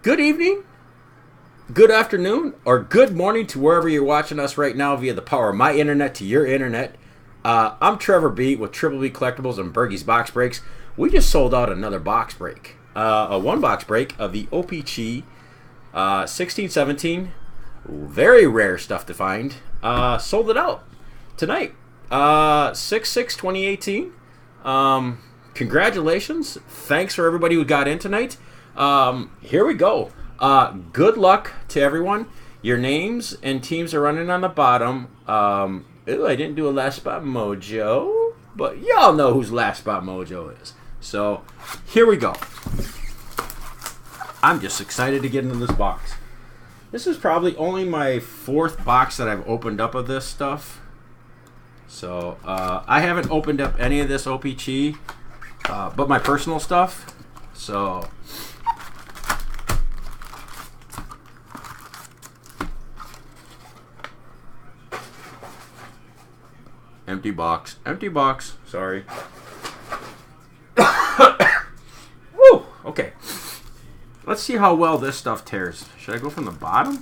Good evening, good afternoon, or good morning to wherever you're watching us right now via the power of my internet to your internet. I'm Trevor B with Triple B Collectibles and Bergie's Box Breaks. We just sold out another box break, a one box break of the Chee 1617. Very rare stuff to find. Sold it out tonight, 6/6/2018. Congratulations. Thanks for everybody who got in tonight. Here we go. Good luck to everyone. Your names and teams are running on the bottom. Ooh, I didn't do a last spot mojo, but y'all know whose last spot mojo is. So here we go. I'm just excited to get into this box. This is probably only my fourth box that I've opened up of this stuff. So I haven't opened up any of this Chee, but my personal stuff. So empty box, sorry. Woo! Okay. Let's see how well this stuff tears. Should I go from the bottom?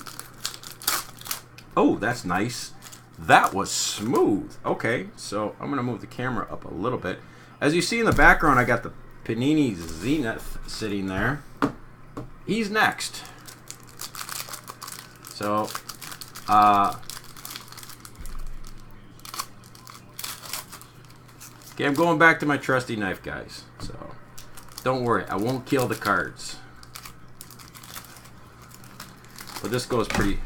Oh, that's nice. That was smooth. Okay, so I'm going to move the camera up a little bit. As you see in the background, I got the Panini Zenith sitting there. He's next. So, okay, I'm going back to my trusty knife, guys. So, don't worry, I won't kill the cards. But this goes pretty...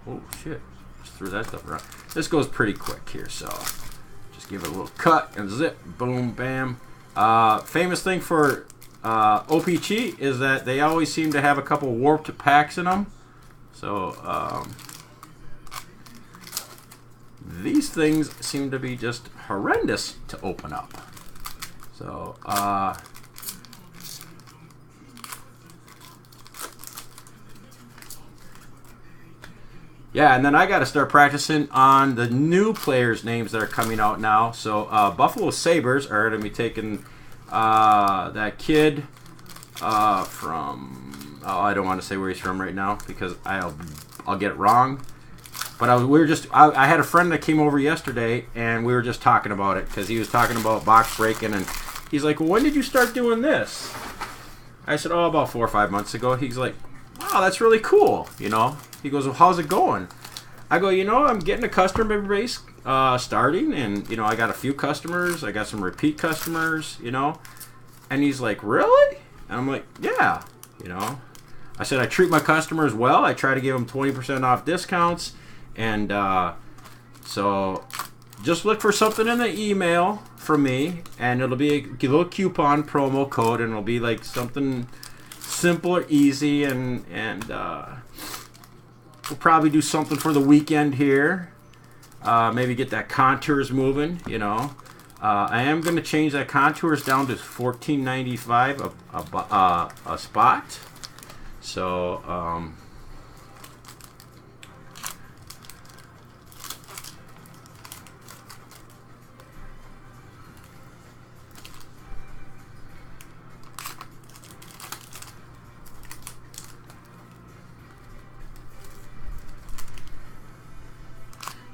Oh, shit. Just threw that stuff around. This goes pretty quick here, so just give it a little cut and zip. Boom, bam. Famous thing for Chee is that they always seem to have a couple warped packs in them. So, these things seem to be just horrendous to open up. So, yeah, and then I got to start practicing on the new players' names that are coming out now. So, Buffalo Sabres are going to be taking that kid from... Oh, I don't want to say where he's from right now because I'll get it wrong. But I had a friend that came over yesterday, and we were just talking about it because he was talking about box breaking, and he's like, well, when did you start doing this? I said, oh, about 4 or 5 months ago. He's like, wow, that's really cool, you know. He goes, well, how's it going? I go, you know, I'm getting a customer base starting, and, you know, I got a few customers. I got some repeat customers, you know. And he's like, really? And I'm like, yeah, you know. I said, I treat my customers well. I try to give them 20% off discounts. And so just look for something in the email from me, and it'll be a little coupon promo code, and it'll be like something simple or easy, and we'll probably do something for the weekend here. Maybe get that contours moving, you know. I am going to change that contours down to $14.95 a spot. So,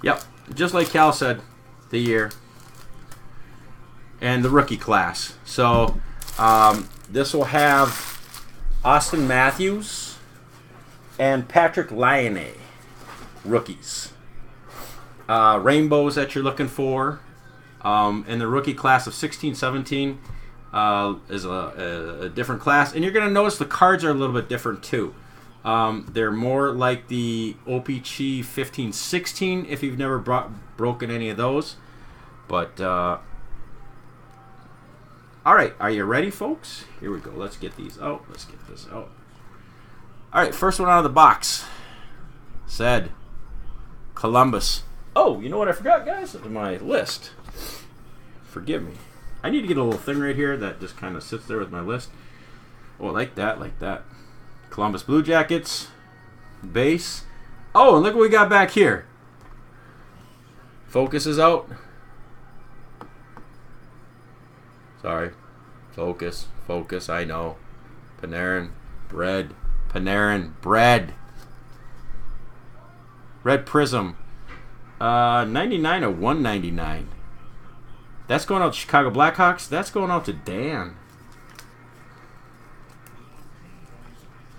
yep, just like Cal said, the year and the rookie class. So this will have Austin Matthews and Patrick Laine, rookies. Rainbows that you're looking for. And the rookie class of 16-17 is a different class. And you're going to notice the cards are a little bit different too. They're more like the Chee 15-16 if you've never broken any of those. But, alright, are you ready, folks? Here we go. Let's get these out. Let's get this out. Alright, first one out of the box. Said Columbus. Oh, you know what I forgot, guys? My list. Forgive me. I need to get a little thing right here that just kind of sits there with my list. Oh, like that, like that. Columbus Blue Jackets, base. Oh, and look what we got back here. Focus is out. Sorry. Focus. I know. Panarin. Bread. Panarin bread. Red Prism. 99 of 199. That's going out to Chicago Blackhawks. That's going out to Dan.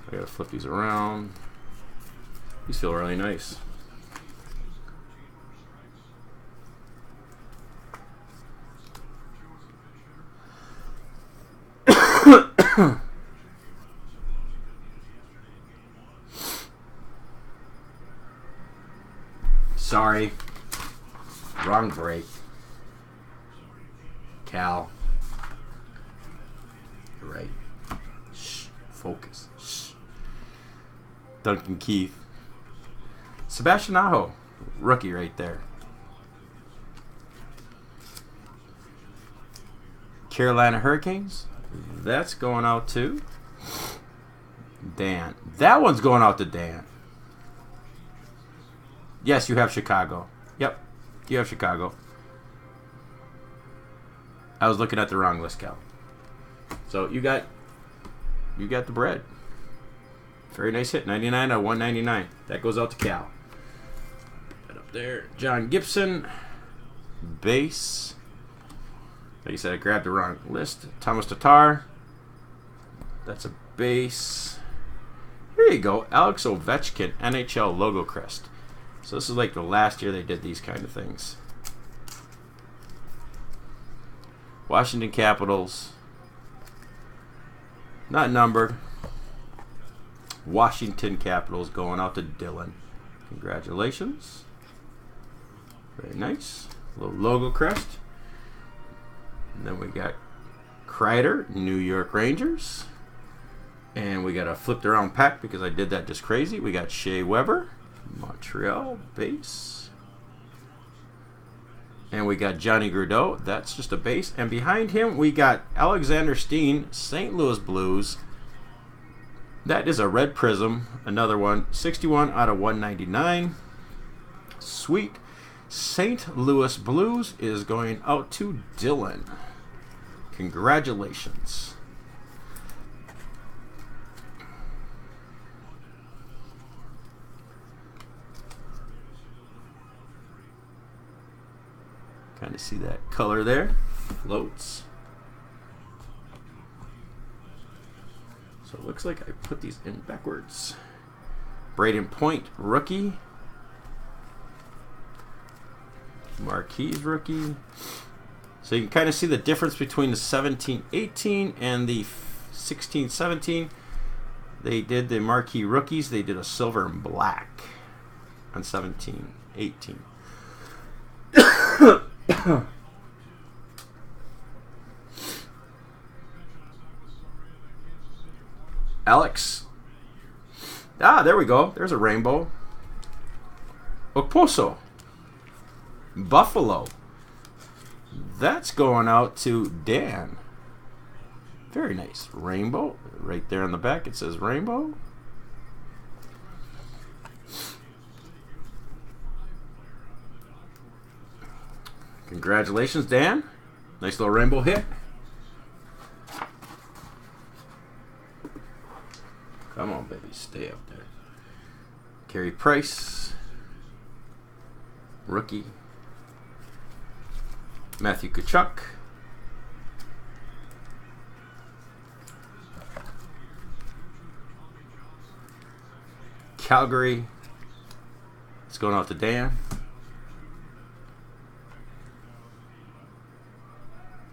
I gotta flip these around. These feel really nice. Sorry. Wrong break. Cal. You're right. Shh. Focus. Shh. Duncan Keith. Sebastian Aho. Rookie right there. Carolina Hurricanes. That's going out to Dan. That one's going out to Dan. Yes, you have Chicago. Yep, you have Chicago. I was looking at the wrong list, Cal. So you got the bread. Very nice hit. 99 out of 199. That goes out to Cal. Right up there. John Gibson. Base. Like I said, I grabbed the wrong list. Thomas Tatar. That's a base. Here you go. Alex Ovechkin, NHL logo crest. So this is like the last year they did these kind of things. Washington Capitals. Not numbered. Washington Capitals going out to Dylan. Congratulations. Very nice. Little logo crest. And then we got Kreider, New York Rangers. And we got a flipped around pack because I did that just crazy. We got Shea Weber, Montreal base. And we got Johnny Gaudreau. That's just a base. And behind him, we got Alexander Steen, St. Louis Blues. That is a red prism. Another one. 61 out of 199. Sweet. St. Louis Blues is going out to Dylan. Congratulations. Kind of see that color there. Floats. So it looks like I put these in backwards. Braden Point, rookie. Marquise rookie. So you can kind of see the difference between the 17-18 and the 16-17. They did the marquee rookies. They did a silver and black on 17-18. Alex. Ah, there we go. There's a rainbow. Okposo. Buffalo. That's going out to Dan. Very nice. Rainbow. Right there on the back it says rainbow. Congratulations, Dan. Nice little rainbow hit. Come on, baby. Stay up there. Carey Price. Rookie. Matthew Tkachuk. Calgary. It's going out to Dan.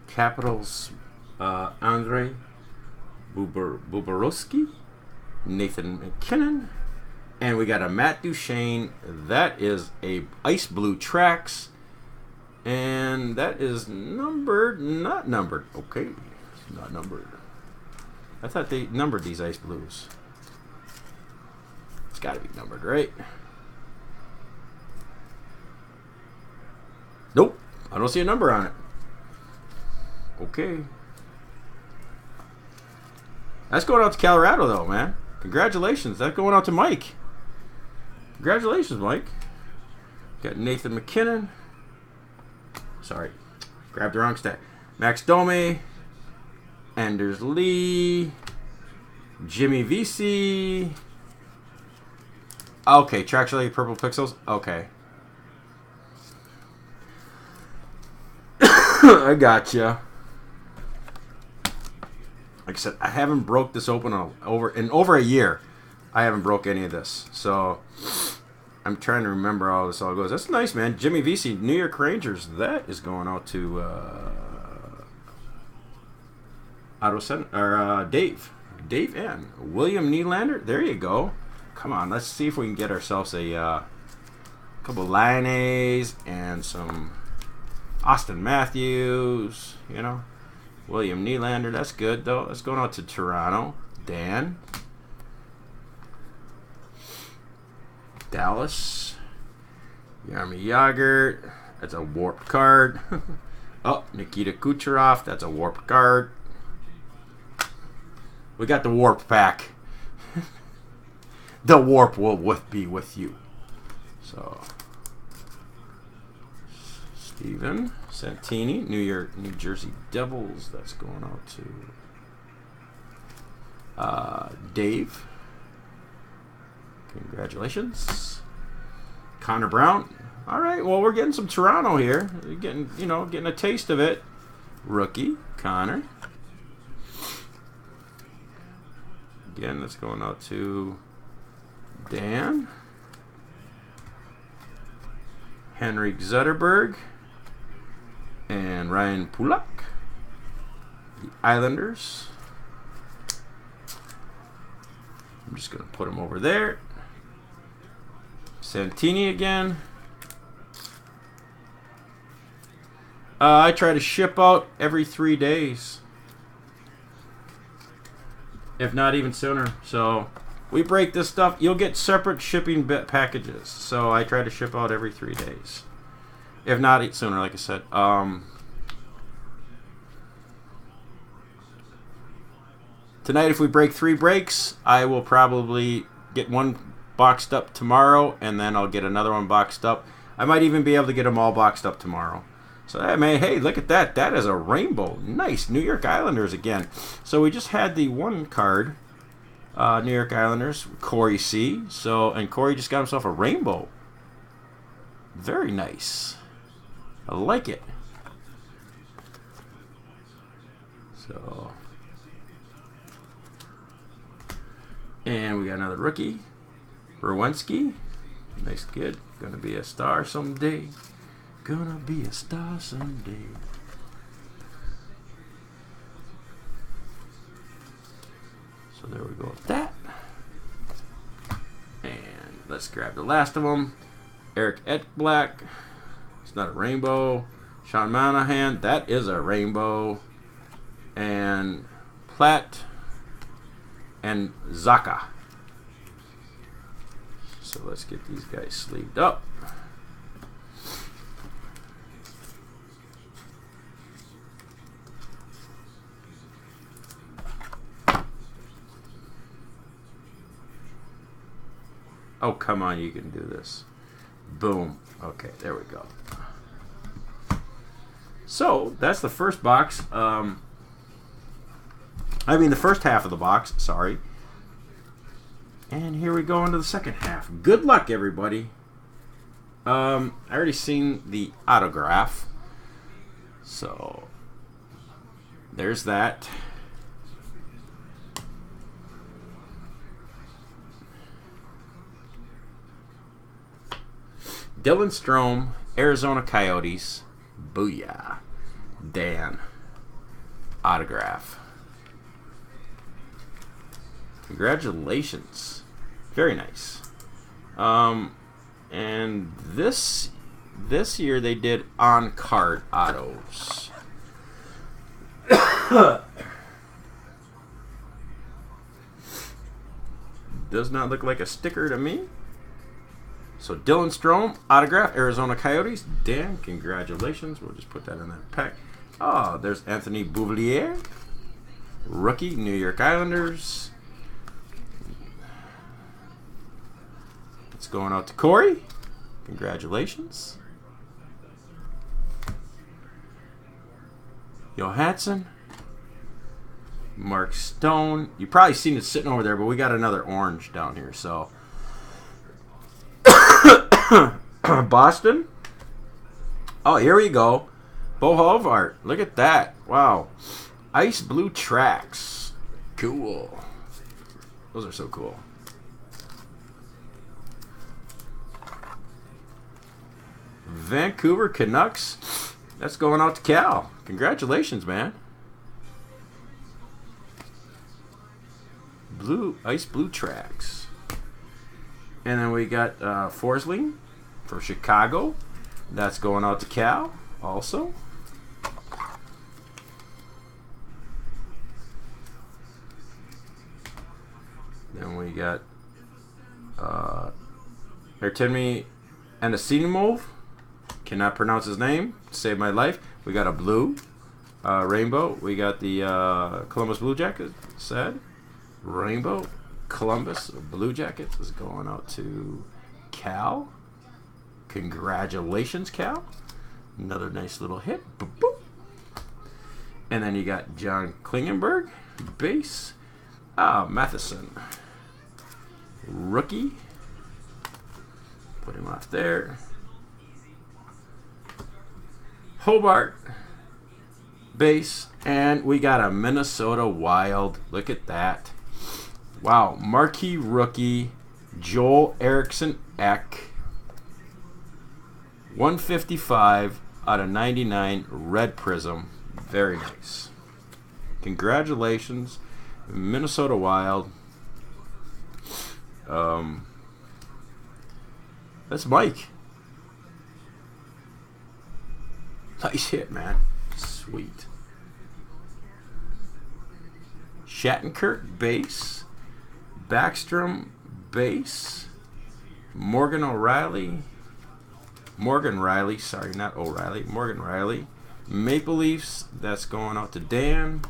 Capitals. Andre Bobrovsky. Nathan McKinnon. And we got a Matt Duchene. That is a ice blue tracks. And that is numbered, not numbered. Okay, it's not numbered. I thought they numbered these ice blues. It's got to be numbered, right? Nope, I don't see a number on it. Okay. That's going out to Colorado, though, man. Congratulations. That's going out to Mike. Congratulations, Mike. Got Nathan McKinnon. Sorry, grabbed the wrong stack. Max Domi, Anders Lee, Jimmy VC. Okay, Track Lady Purple Pixels. Okay. I gotcha. Like I said, I haven't broke this open in over a year. I haven't broke any of this. So I'm trying to remember how this all goes. That's nice, man. Jimmy VC, New York Rangers. That is going out to Dave. Dave N. William Nylander. There you go. Come on, let's see if we can get ourselves a couple Liones and some Austin Matthews. You know, William Nylander. That's good though. That's going out to Toronto. Dan. Dallas. Yarmy Yager. That's a warped card. Oh, Nikita Kucherov. That's a warped card. We got the warped pack. The warp will be with you. So, Steven Santini, New Jersey Devils. That's going out to Dave. Congratulations. Connor Brown. All right. Well, we're getting some Toronto here. We're getting a taste of it. Rookie Connor. Again, that's going out to Dan. Henrik Zetterberg. And Ryan Pulak. The Islanders. I'm just going to put them over there. Santini again. I try to ship out every 3 days. If not even sooner. So we break this stuff. You'll get separate shipping packages. So I try to ship out every 3 days. If not sooner, like I said. Tonight, if we break 3 breaks, I will probably get one boxed up tomorrow, and then I'll get another one boxed up. I might even be able to get them all boxed up tomorrow. So, hey, look at that. That is a rainbow. Nice. New York Islanders again. So we just had the one card, New York Islanders, Corey C. And Corey just got himself a rainbow. Very nice. I like it. So, and we got another rookie, Rowensky. Nice kid. Gonna be a star someday. Gonna be a star someday. So there we go with that. And let's grab the last of them. Eric Ekblad. It's not a rainbow. Sean Monahan. That is a rainbow. And Platt. And Zaka. So let's get these guys sleeved up. Oh, come on, you can do this. Boom. Okay, there we go. So, that's the first box. The first half of the box, sorry. And here we go into the second half. Good luck, everybody. I already seen the autograph. So, there's that. Dylan Strome, Arizona Coyotes. Booyah. Dan. Autograph. Congratulations. Very nice. And this year they did on-card autos. Does not look like a sticker to me. So Dylan Strome, autograph, Arizona Coyotes. Dan, congratulations. We'll just put that in that pack. Oh, there's Anthony Bouvillier. Rookie, New York Islanders. It's going out to Corey. Congratulations. Johansson. Mark Stone. You probably seen it sitting over there, but we got another orange down here. So Boston. Oh, here we go. Bo Hovart. Look at that. Wow. Ice blue tracks. Cool. Those are so cool. Vancouver Canucks. That's going out to Cal. Congratulations, man. Ice blue tracks. And then we got Forsling for Chicago. That's going out to Cal also. Then we got Artemi Anasinimov. Cannot pronounce his name. Saved my life. We got a blue rainbow. We got the Columbus Blue Jackets. Sad. Rainbow. Columbus Blue Jackets is going out to Cal. Congratulations, Cal. Another nice little hit. Boop, boop. And then you got John Klingenberg. Base. Matheson. Rookie. Put him off there. Hobart. Base. And we got a Minnesota Wild. Look at that. Wow. Marquee rookie. Joel Eriksson Ek. 155 out of 99 red prism. Very nice. Congratulations, Minnesota Wild. That's Mike. Nice hit, man. Sweet. Shattenkirk base. Backstrom base. Morgan Riley, sorry, not O'Reilly. Morgan Riley. Maple Leafs, that's going out to Dan.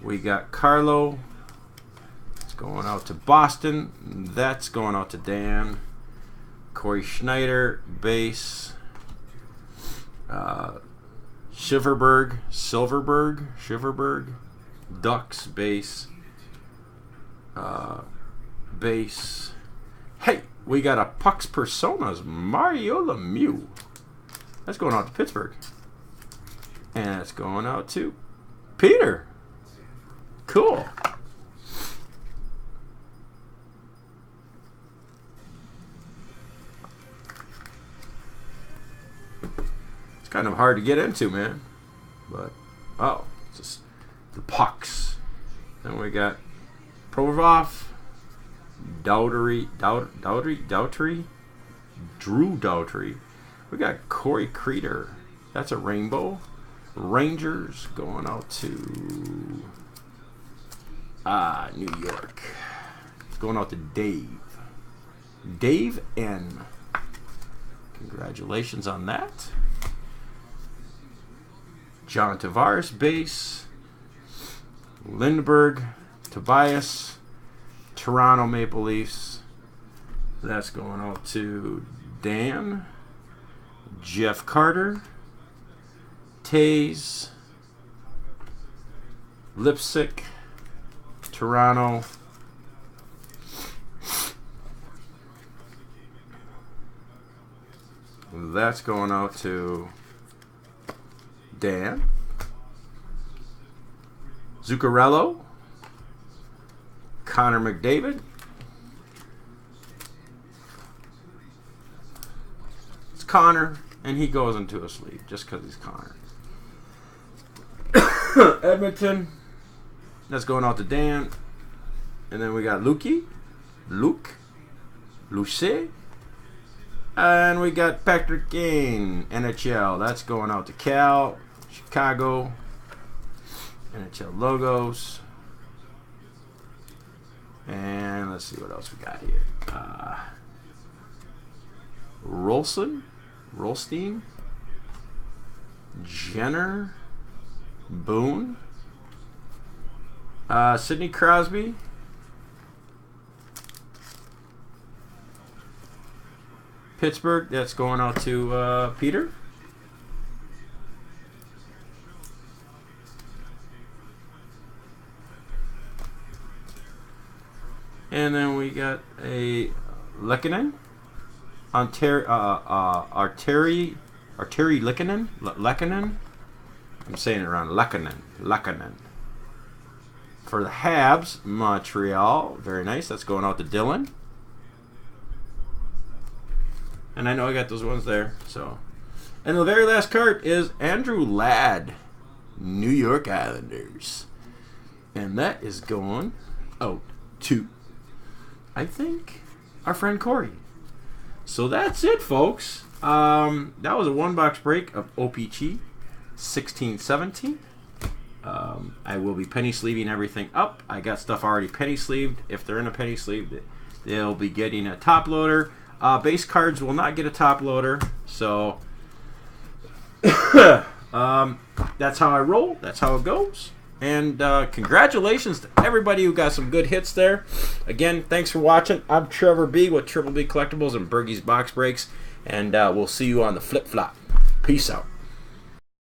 We got Carlo. It's going out to Boston. That's going out to Dan. Corey Schneider, base. Silverberg, Ducks, base. Base. Hey, we got a Pucks Personas, Mario Lemieux. That's going out to Pittsburgh. And it's going out to Peter. Cool. It's kind of hard to get into, man. But, oh, it's just the Pucks. Then we got Provorov, Daughtry, Drew Daughtry. We got Corey Creeder. That's a rainbow. Rangers going out to New York. It's going out to Dave. Dave N. Congratulations on that. John Tavares base. Lindbergh, Tobias, Toronto Maple Leafs. That's going out to Dan. Jeff Carter. Taze. Lipsick. Toronto. That's going out to Dan. Zuccarello. Connor McDavid. It's Connor, and he goes into a sleep just because he's Connor. Edmonton. That's going out to Dan. And then we got Luke. Luce. And we got Patrick Kane, NHL. That's going out to Cal. Chicago. NHL logos. And let's see what else we got here. Rolstein. Jenner. Boone. Sidney Crosby. Pittsburgh, that's going out to Peter. And then we got a Lekkonen. Arteri Lekkonen. I'm saying it wrong. Lekkonen. For the Habs, Montreal. Very nice. That's going out to Dylan. And I know I got those ones there. So, and the very last card is Andrew Ladd, New York Islanders. And that is going out to, I think, our friend Corey. So that's it, folks. That was a one-box break of OPC 16-17. I will be penny sleeving everything up. I got stuff already penny sleeved. If they're in a penny sleeve, they'll be getting a top loader. Base cards will not get a top loader. So that's how I roll. That's how it goes. And congratulations to everybody who got some good hits there. Again, thanks for watching. I'm Trevor B with Triple B Collectibles and Bergie's Box Breaks. And we'll see you on the flip-flop. Peace out.